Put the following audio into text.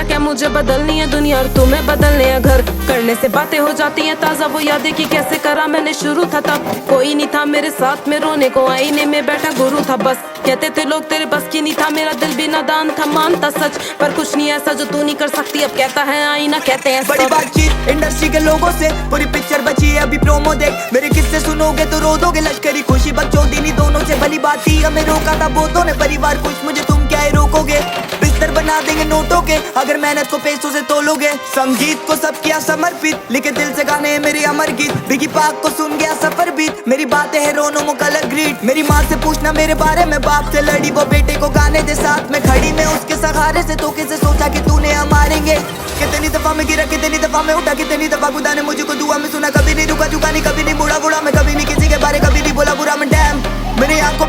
क्या मुझे बदलनी है दुनिया और तुम्हें बदलने हैं घर। करने से बातें हो जाती हैं ताजा, वो यादें कि कैसे करा मैंने शुरू था तब। कोई नहीं था मेरे साथ में रोने को, आईने में बैठा गुरु था बस। कहते थे लोग तेरे बस की नहीं था, मेरा दिल भी नादान था, मानता सच पर कुछ नहीं ऐसा जो तू नहीं कर सकती। अब कहता है आईना, कहते हैं बड़ी बातचीत इंडस्ट्री के लोगों से, पूरी पिक्चर बची है अभी प्रोमो देख। मेरे किस्से सुनोगे तो रो दोगे, लश्करी खुशी बकचोदी दोनों से भली बात थी। हमें रोका था बहुतों ने, परिवार कुछ मुझे तुम क्या ही रोकोगे। बिस्तर बना देंगे नोटों के अगर मेहनत को पैसों से तोलोगे। संगीत को सब किया समर्पित, लिखे दिल से गाने मेरे अमर गीत। बिगी पाक को सुन गया सफर बीत, मेरी बातें है रोनो मो कलर ग्रीट। मेरी माँ से पूछना मेरे बारे में, बाप से लड़ी वो बेटे को गाने दे साथ में खड़ी। मैं उसके सहारे से तो कैसे सोचा कि तूने हम मारेंगे। कितनी दफा में गिरा, कितनी दफा में उठा, कितनी दफा खुदा ने मुझको दुआ में सुना। कभी नहीं रुका, झुका नहीं, कभी नहीं मुड़ा बुढ़ा मैं, कभी नहीं किसी के बारे कभी नहीं बोला बुरा मैं। डैम मेरी आंखों